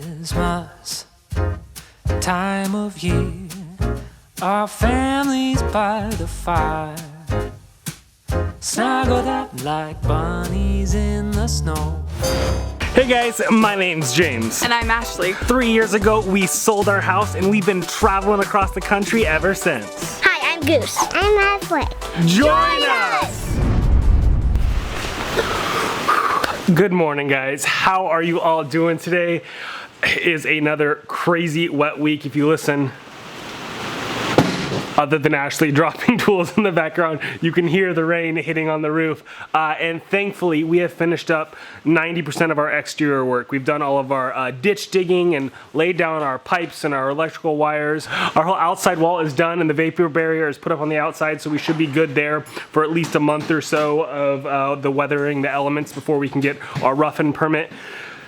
Christmas time of year, our families by the fire, snuggled up like bunnies in the snow. Hey guys, my name's James. And I'm Ashley. 3 years ago, we sold our house and we've been traveling across the country ever since. Hi, I'm Goose. I'm Ashley. Join us! Good morning, guys. How are you all doing today? Is another crazy wet week if you listen. Other than Ashley dropping tools in the background, you can hear the rain hitting on the roof. And thankfully, we have finished up 90% of our exterior work. We've done all of our ditch digging and laid down our pipes and our electrical wires. Our whole outside wall is done and the vapor barrier is put up on the outside, so we should be good there for at least a month or so of the weathering the elements before we can get our rough-in permit.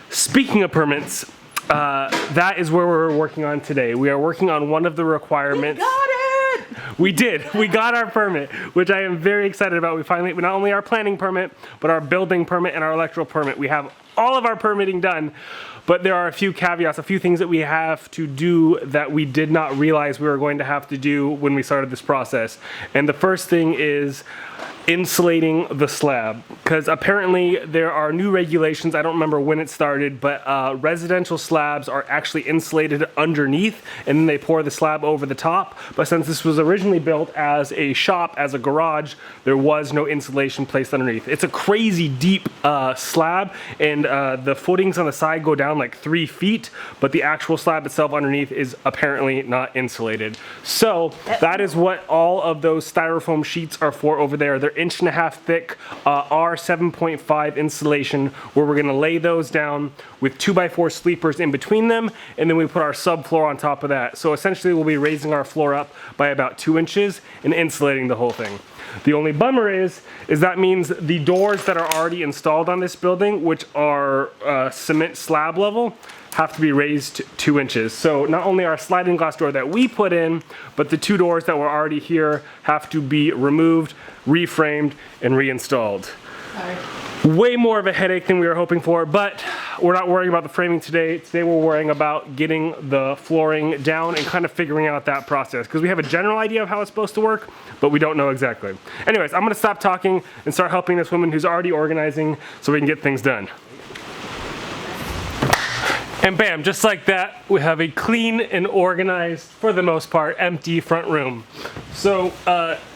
Speaking of permits, that is where we're working on today. We are working on one of the requirements. We got it! We did. We got our permit, which I am very excited about. We finally, not only our planning permit, but our building permit and our electrical permit. We have all of our permitting done, but there are a few caveats, a few things that we have to do that we did not realize we were going to have to do when we started this process. And the first thing is insulating the slab, because apparently there are new regulations. I don't remember when it started, but residential slabs are actually insulated underneath and then they pour the slab over the top. But since this was originally built as a shop, as a garage, there was no insulation placed underneath. It's a crazy deep slab, and the footings on the side go down like 3 feet, but the actual slab itself underneath is apparently not insulated. So that is what all of those styrofoam sheets are for over there. They're 1.5 inches thick, R7.5 insulation, where we're gonna lay those down with 2x4 sleepers in between them, and then we put our subfloor on top of that. So essentially we'll be raising our floor up by about 2 inches and insulating the whole thing. The only bummer is that means the doors that are already installed on this building, which are cement slab level, have to be raised 2 inches. So not only our sliding glass door that we put in, but the 2 doors that were already here have to be removed, reframed, and reinstalled. Way more of a headache than we were hoping for, but we're not worrying about the framing today. Today we're worrying about getting the flooring down and kind of figuring out that process, because we have a general idea of how it's supposed to work, but we don't know exactly. Anyways, I'm gonna stop talking and start helping this woman who's already organizing so we can get things done. And bam, just like that, we have a clean and organized, for the most part, empty front room. So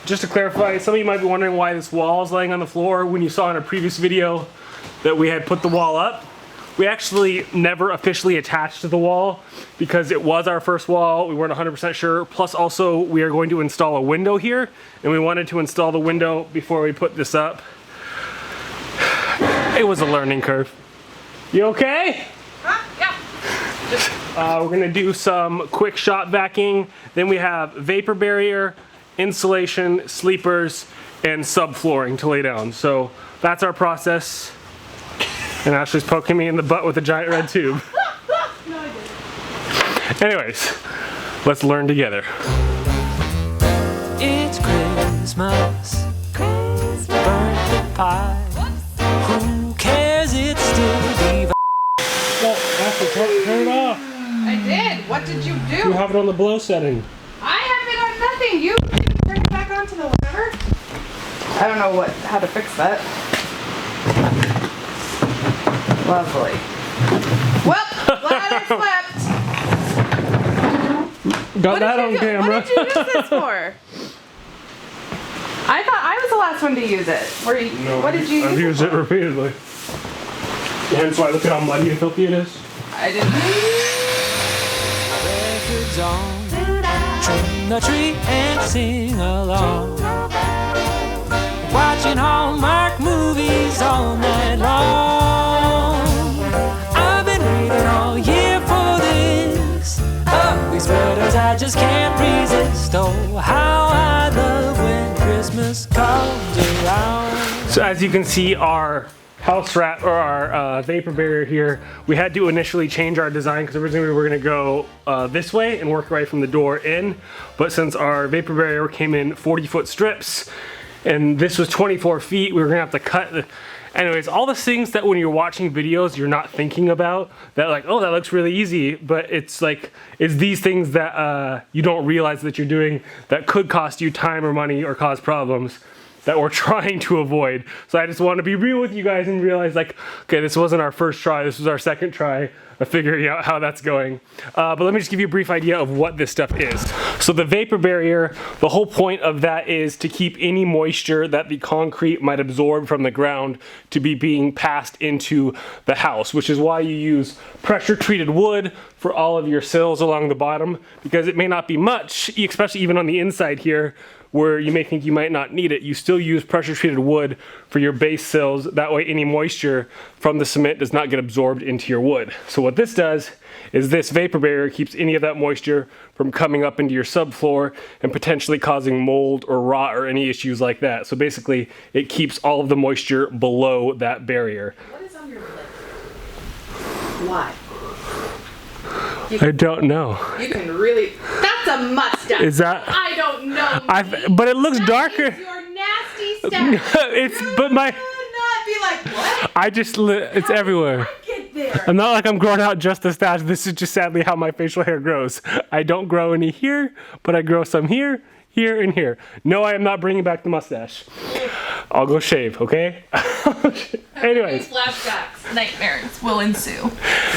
just to clarify, some of you might be wondering why this wall is laying on the floor when you saw in a previous video that we had put the wall up. We actually never officially attached to the wall because it was our first wall. We weren't 100% sure. Plus also we are going to install a window here, and we wanted to install the window before we put this up. It was a learning curve. You okay? We're gonna do some quick shot vacuuming. Then we have vapor barrier, insulation, sleepers, and subflooring to lay down. So that's our process. And Ashley's poking me in the butt with a giant red tube. No, I didn't. Anyways, let's learn together. It's Christmas, birthday pie. Who cares? It's still divine. Ashley, turn it off. I did. What did you do? You have it on the blow setting. I have it on nothing. You turn it back on to the whatever. I don't know how to fix that. Lovely. Well, glad I slept. Got that on camera. What did you use this for? I thought I was the last one to use it. What did you use I've used it repeatedly. Hence why look at how muddy and filthy it is. I didn't. Records on, trim the tree and sing along. Watching Hallmark movies all night long. I've been waiting all year for this. Ugly sweaters I just can't resist. Oh, how I love when Christmas comes around. So as you can see, our house wrap, or our vapor barrier here, we had to initially change our design because originally we were going to go this way and work right from the door in, but since our vapor barrier came in 40-foot strips and this was 24 feet, we were going to have to cut Anyways, all the things that when you're watching videos you're not thinking about, that like, oh, that looks really easy, but it's like, it's these things that you don't realize that you're doing that could cost you time or money or cause problems that we're trying to avoid. So I just want to be real with you guys and realize like, okay, this wasn't our first try, this was our second try of figuring out how that's going. But let me just give you a brief idea of what this stuff is. So the vapor barrier, the whole point of that is to keep any moisture that the concrete might absorb from the ground to be being passed into the house, which is why you use pressure treated wood for all of your sills along the bottom, because it may not be much, especially even on the inside here, where you may think you might not need it. You still use pressure treated wood for your base sills. That way any moisture from the cement does not get absorbed into your wood. So what this does is this vapor barrier keeps any of that moisture from coming up into your subfloor and potentially causing mold or rot or any issues like that. So basically it keeps all of the moisture below that barrier. What is on your lip? Why? I don't know. You can really. That's a mustache. Is that? I don't know. But it looks that darker. Is your nasty stuff. But my. You would not be like, what? It's everywhere. I get there. I'm not like I'm growing out just a stash. This is just sadly how my facial hair grows. I don't grow any here, but I grow some here, here, and here. No, I am not bringing back the mustache. I'll go shave, okay? Anyways. Flashbacks, nightmares will ensue.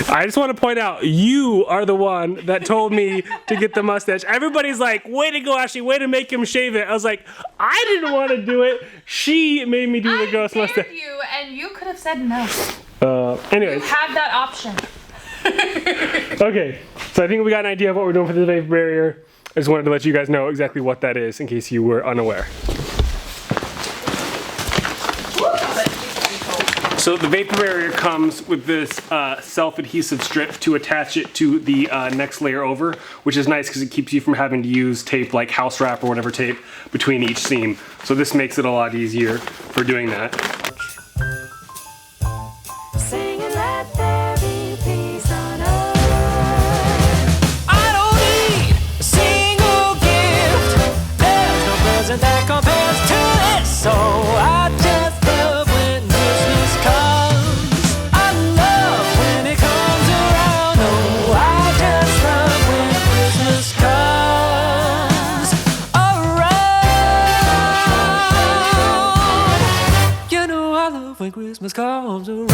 I just want to point out, you are the one that told me to get the mustache. Everybody's like, way to go, Ashley, way to make him shave it. I was like, I didn't want to do it. She made me do the ghost mustache. You, and you could have said no. Anyways. You had that option. Okay, so I think we got an idea of what we're doing for the vapor barrier. I just wanted to let you guys know exactly what that is in case you were unaware. So the vapor barrier comes with this self-adhesive strip to attach it to the next layer over, which is nice because it keeps you from having to use tape like house wrap or whatever tape between each seam. So this makes it a lot easier for doing that. Singing let there be peace on earth. I don't need a single gift. There's no present that compares to this. So I just love when Christmas comes. I love when it comes around. Oh, I just love when Christmas comes around. You know I love when Christmas comes around.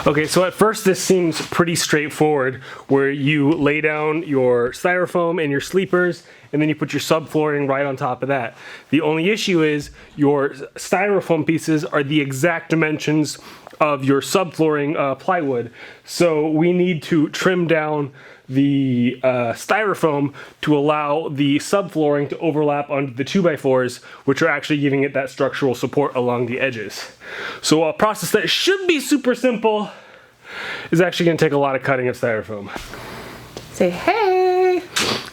Okay, so at first this seems pretty straightforward, where you lay down your styrofoam and your sleepers, and then you put your subflooring right on top of that. The only issue is your styrofoam pieces are the exact dimensions of your subflooring plywood. So we need to trim down the styrofoam to allow the subflooring to overlap onto the 2x4s, which are actually giving it that structural support along the edges. So a process that should be super simple is actually going to take a lot of cutting of styrofoam. Say hey.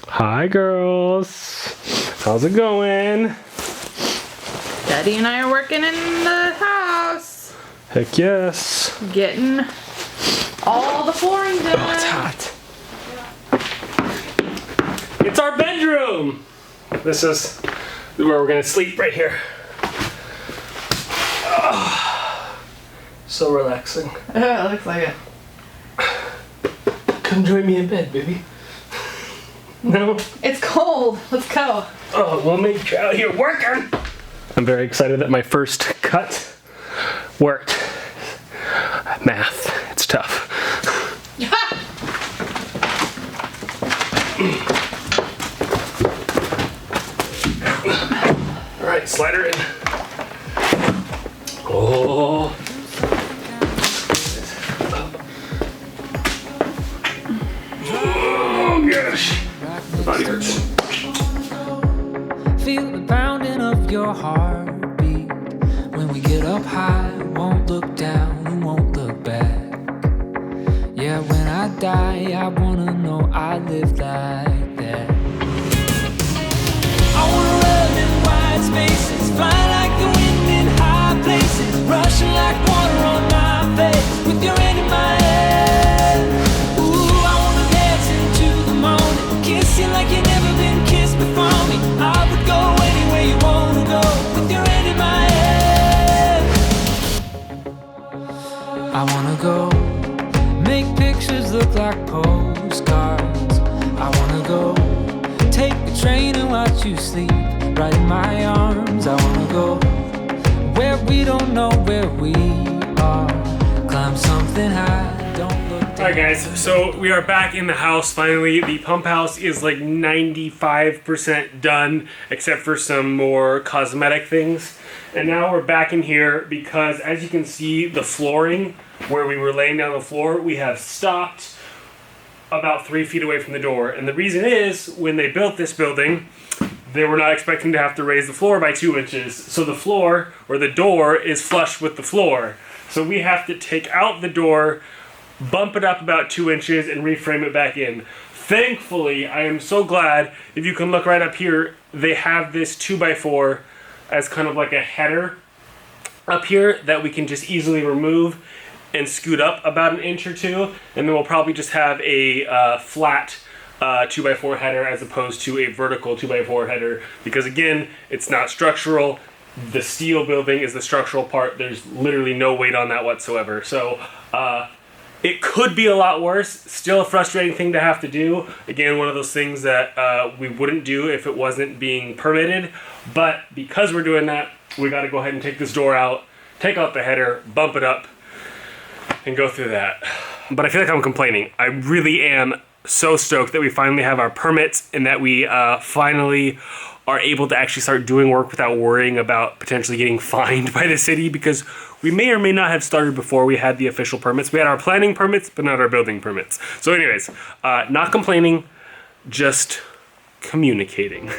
Hi girls, how's it going? Daddy and I are working in the house. Heck yes. Getting all the flooring done. Oh, it's hot. It's our bedroom. This is where we're gonna sleep right here. Oh, so relaxing. It looks like it. Come join me in bed, baby. No? It's cold. Let's go. Oh, we'll make you out here working. I'm very excited that my first cut worked. Math, it's tough. All right, slide her in. Oh. Oh gosh. My body hurts. Feel the pounding of your heartbeat. When we get up high, won't look down and won't look back. Yeah, when I die, I wanna know I lived like that. I wanna run in wide spaces, fly like the wind in high places, rushing like water on my face, with your hand in my head. Ooh, I wanna dance into the morning, kiss you like you've never been kissed before me. I would go anywhere you wanna go, with your hand in my head. pictures look like postcards. I wanna go take the train and watch you sleep right in my arms. I wanna go where we don't know where we are. Climb something high, don't look down. Alright guys, so we are back in the house finally. The pump house is like 95% done, except for some more cosmetic things. And now we're back in here because, as you can see, the flooring, where we were laying down the floor, we have stopped about 3 feet away from the door. And the reason is, when they built this building, they were not expecting to have to raise the floor by 2 inches. So the floor, or the door, is flush with the floor. So we have to take out the door, bump it up about 2 inches, and reframe it back in. Thankfully, I am so glad, if you can look right up here, they have this 2x4 as kind of like a header up here that we can just easily remove and scoot up about 1 inch or 2, and then we'll probably just have a flat 2x4 header as opposed to a vertical 2x4 header, because again, it's not structural. The steel building is the structural part. There's literally no weight on that whatsoever. So it could be a lot worse. Still a frustrating thing to have to do. Again, one of those things that we wouldn't do if it wasn't being permitted. But because we're doing that, we got to go ahead and take this door out, take out the header, bump it up, and go through that. But I feel like I'm complaining. I really am so stoked that we finally have our permits and that we finally are able to actually start doing work without worrying about potentially getting fined by the city, because we may or may not have started before we had the official permits. We had our planning permits, but not our building permits. So anyways, not complaining, just communicating.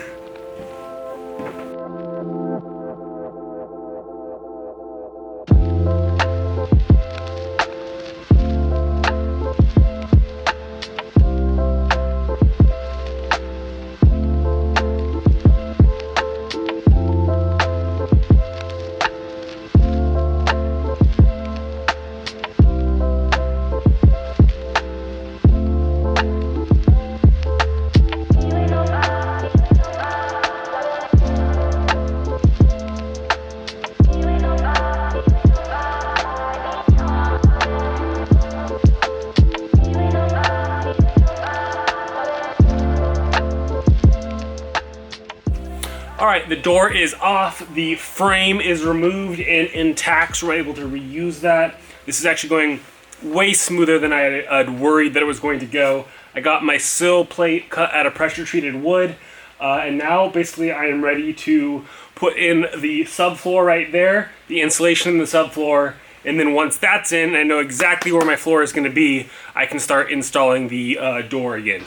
Alright, the door is off, the frame is removed and intact, so we're able to reuse that. This is actually going way smoother than I had worried that it was going to go. I got my sill plate cut out of pressure treated wood, and now basically I am ready to put in the subfloor right there, the insulation in the subfloor, and then once that's in, I know exactly where my floor is going to be, I can start installing the door again.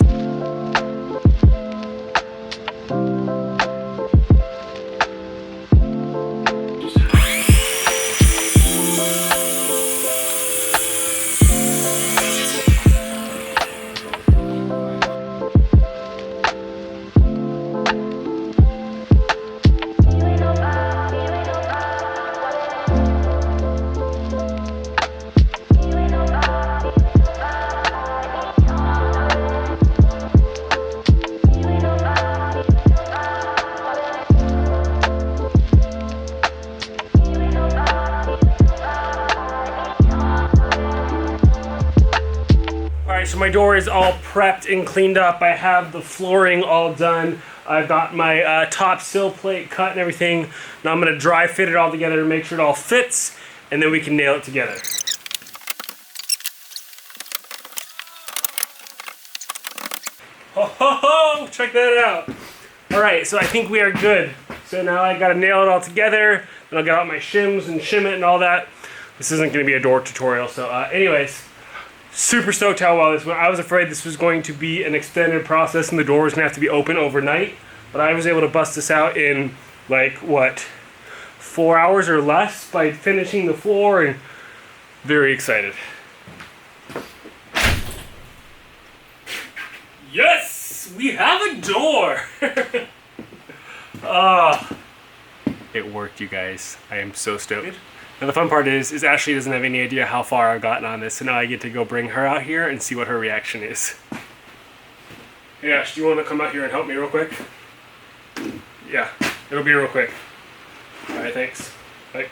So my door is all prepped and cleaned up. I have the flooring all done. I've got my top sill plate cut and everything. Now I'm gonna dry fit it all together to make sure it all fits, and then we can nail it together. Ho ho ho! Check that out. All right, so I think we are good. So now I gotta nail it all together. Then I'll get out my shims and shim it and all that. This isn't gonna be a door tutorial, so anyways. Super stoked how well this went. I was afraid this was going to be an extended process and the door was going to have to be open overnight. But I was able to bust this out in, like, what, 4 hours or less by finishing the floor, and very excited. Yes! We have a door! It worked, you guys. I am so stoked. Now the fun part is Ashley doesn't have any idea how far I've gotten on this, so now I get to go bring her out here and see what her reaction is. Hey Ash, do you want to come out here and help me real quick? Yeah, it'll be real quick. Alright, thanks. Bye.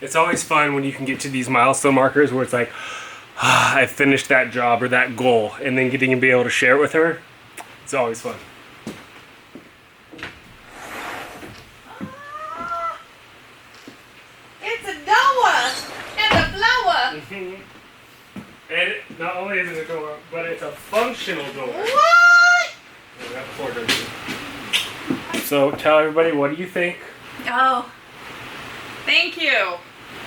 It's always fun when you can get to these milestone markers where it's like, I finished that job or that goal, and then getting to be able to share it with her, it's always fun. It's a door and a flower. And not only is it a door, but it's a functional door. What? So tell everybody, what do you think? Oh, thank you.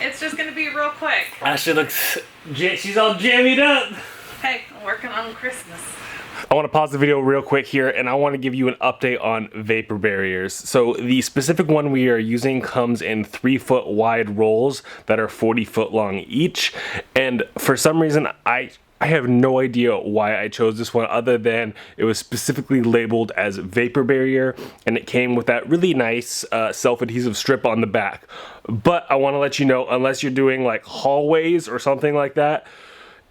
It's just gonna be real quick. Ashley looks, she's all jammied up. Hey, I'm working on Christmas. I want to pause the video real quick here, and I want to give you an update on vapor barriers. So the specific one we are using comes in 3-foot wide rolls that are 40 foot long each. And for some reason, I have no idea why I chose this one other than it was specifically labeled as vapor barrier, and it came with that really nice self-adhesive strip on the back. But I want to let you know, unless you're doing like hallways or something like that,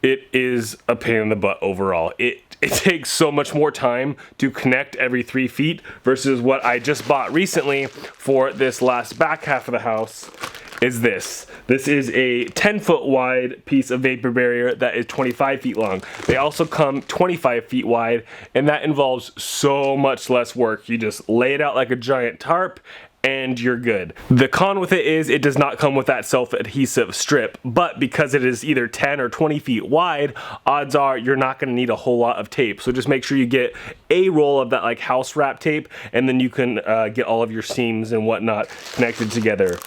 it is a pain in the butt overall. It takes so much more time to connect every 3 feet versus what I just bought recently for this last back half of the house is this. This is a 10-foot wide piece of vapor barrier that is 25 feet long. They also come 25 feet wide, and that involves so much less work. You just lay it out like a giant tarp and you're good. The con with it is it does not come with that self-adhesive strip, but because it is either 10 or 20 feet wide, odds are you're not gonna need a whole lot of tape. So just make sure you get a roll of that like house wrap tape, and then you can get all of your seams and whatnot connected together.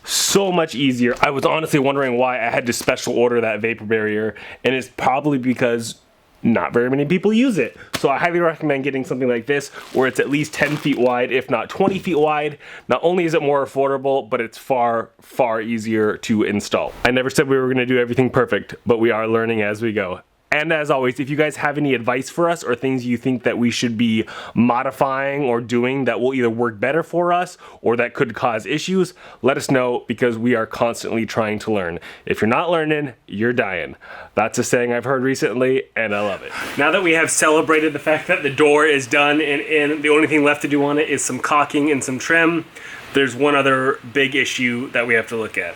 So much easier. I was honestly wondering why I had to special order that vapor barrier, and it's probably because not very many people use it. So I highly recommend getting something like this where it's at least 10 feet wide, if not 20 feet wide. Not only is it more affordable, but it's far, far easier to install. I never said we were gonna do everything perfect, but we are learning as we go. And as always, if you guys have any advice for us or things you think that we should be modifying or doing that will either work better for us or that could cause issues, let us know, because we are constantly trying to learn. If you're not learning, you're dying. That's a saying I've heard recently, and I love it. Now that we have celebrated the fact that the door is done and the only thing left to do on it is some caulking and some trim, there's one other big issue that we have to look at.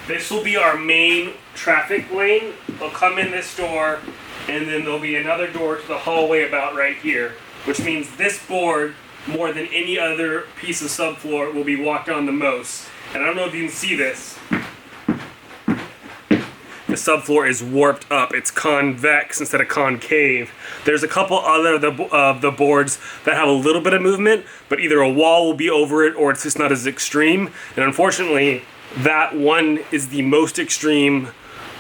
This will be our main traffic lane. They'll come in this door, and then there'll be another door to the hallway about right here, which means this board, more than any other piece of subfloor, will be walked on the most. And I don't know if you can see this. The subfloor is warped up. It's convex instead of concave. There's a couple other of the boards that have a little bit of movement, but either a wall will be over it or it's just not as extreme. And unfortunately, that one is the most extreme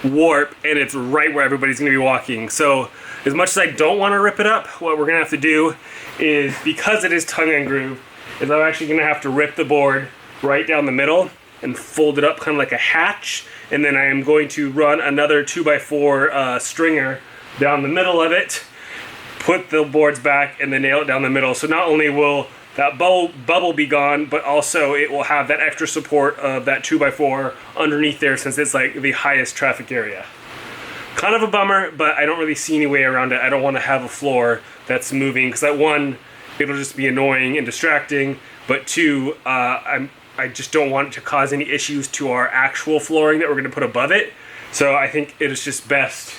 warp, and it's right where everybody's gonna be walking. So as much as I don't want to rip it up, what we're gonna have to do is, because it is tongue and groove, is I'm actually gonna have to rip the board right down the middle and fold it up kind of like a hatch, and then I am going to run another 2x4 stringer down the middle of it, put the boards back, and then nail it down the middle. So not only will that bubble be gone, but also it will have that extra support of that 2x4 underneath there, since it's like the highest traffic area. Kind of a bummer, but I don't really see any way around it. I don't want to have a floor that's moving, because that one, it'll just be annoying and distracting, but two, I just don't want it to cause any issues to our actual flooring that we're going to put above it. So I think it is just best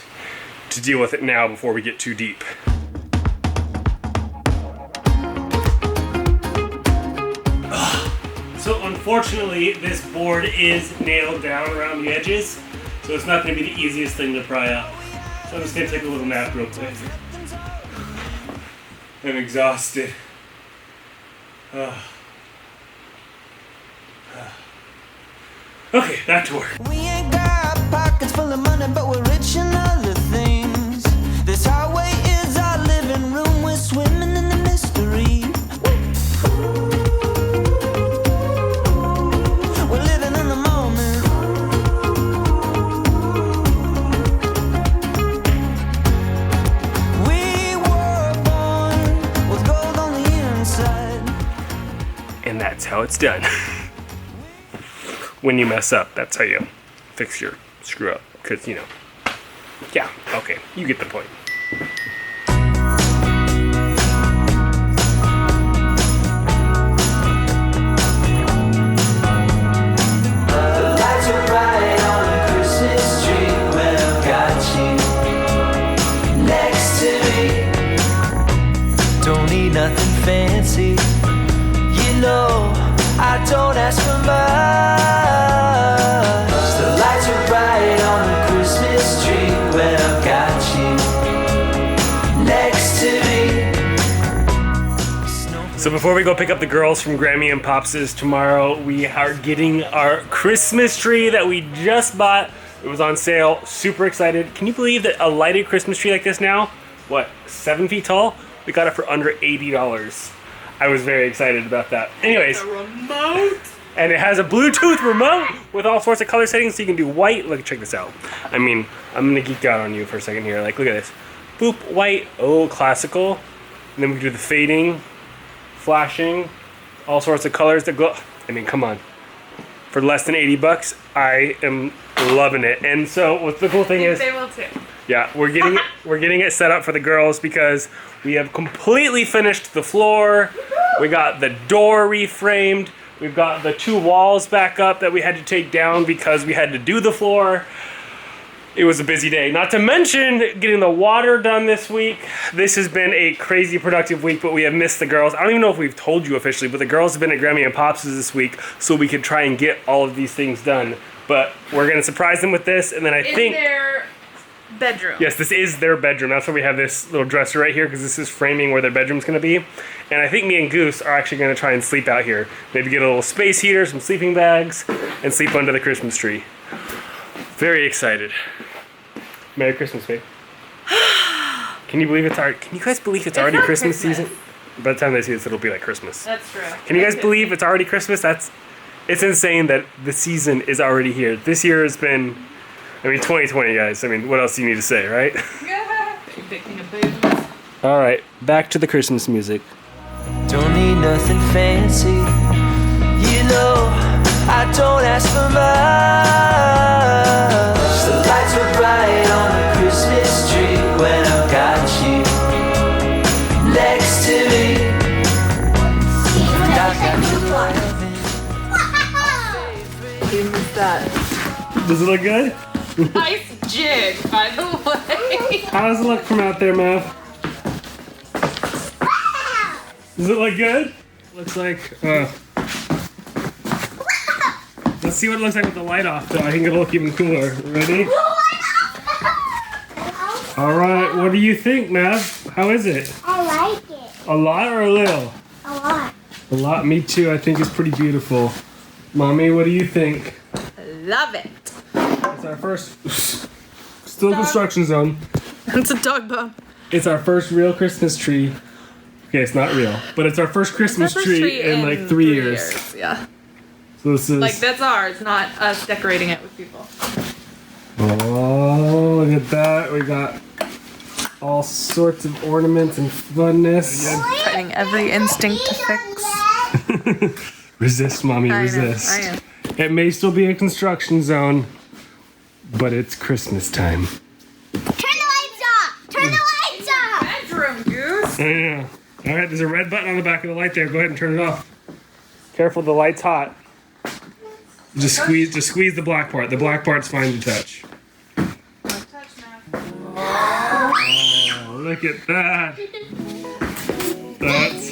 to deal with it now before we get too deep. So unfortunately, this board is nailed down around the edges, so it's not going to be the easiest thing to pry out. So I'm just going to take a little nap real quick. I'm exhausted. Okay, back to work. We ain't got pockets full of money, but we're rich in other things. This highway is our living room, we're swimming in the mystery. We're living in the moment. We were born with gold on the inside. And that's how it's done. When you mess up, that's how you fix your screw up. Because, you know, yeah, okay, you get the point. The lights are bright on Christmas. ask for much. The lights are bright on the Christmas tree when I've got you next to me. So before we go pick up the girls from Grammy and Pops's tomorrow, we are getting our Christmas tree that we just bought. It was on sale. Super excited. Can you believe that a lighted Christmas tree like this now, what, 7 feet tall? We got it for under $80. I was very excited about that. Anyways. A remote. And it has a Bluetooth remote with all sorts of color settings, so you can do white. Look, check this out. I mean, I'm gonna geek out on you for a second here. Like, look at this. Boop, white, oh, classical. And then we can do the fading, flashing, all sorts of colors that glow. I mean, come on. For less than $80, I am loving it. And so, what the cool thing is, They will too. yeah, we're getting it set up for the girls because we have completely finished the floor. We got the door reframed. We've got the 2 walls back up that we had to take down because we had to do the floor. It was a busy day. Not to mention getting the water done this week. This has been a crazy productive week, but we have missed the girls. I don't even know if we've told you officially, but the girls have been at Grammy and Pops this week so we could try and get all of these things done. But we're gonna surprise them with this, and then I think their bedroom. yes, this is their bedroom. That's why we have this little dresser right here because this is framing where their bedroom's gonna be. And I think me and Goose are actually gonna try and sleep out here. Maybe get a little space heater, some sleeping bags, and sleep under the Christmas tree. Very excited. Merry Christmas, babe. Can you believe it's already? Can you guys believe it's already not Christmas Christmas. season? By the time they see this, it'll be like Christmas. That's true. Can you guys believe it's already Christmas? It's insane that the season is already here. This year has been, 2020, guys. What else do you need to say, right? Picking a booze. All right, back to the Christmas music. Don't need nothing fancy. You know, I don't ask for much. The lights were bright on the Christmas tree when I've got you next to me. Who's that? Does it look good? Nice jig, by the way. How does it look from out there, Mav? Does it look good? Looks like, let's see what it looks like with the light off, though. I think it'll look even cooler. Ready? All right, what do you think, Mav? How is it? I like it. A lot or a little? A lot. A lot, me too. I think it's pretty beautiful. Mommy, what do you think? Love it. It's our first, still construction zone. It's a dog bone. It's our first real Christmas tree. Okay, it's not real, but it's our first Christmas tree in like 3 years. Yeah. So this is Like, that's ours, not us decorating it with people. Oh, look at that. We got all sorts of ornaments and funness. Fighting every instinct to fix. Resist, Mommy, resist. I am. It may still be a construction zone, but it's Christmas time. Turn the lights off. Turn the lights off. Bedroom, Goose. Yeah. All right, there's a red button on the back of the light there. Go ahead and turn it off. Careful, the light's hot. Just squeeze the black part. The black part's fine to touch. Oh, look at that. That's...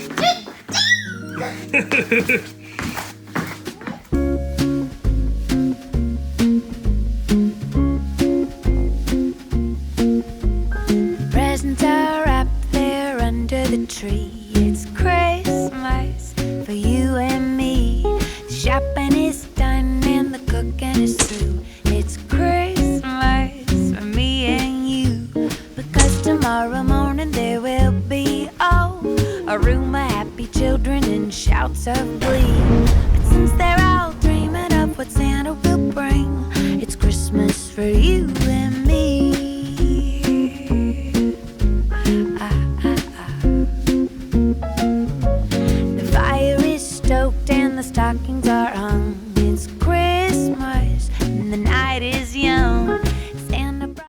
Presents are up there under the tree. It's Christmas for you and me. The shopping is done and the cooking is through. It's Christmas for me and you. Because tomorrow morning there will be a room of happy children and shouts of glee.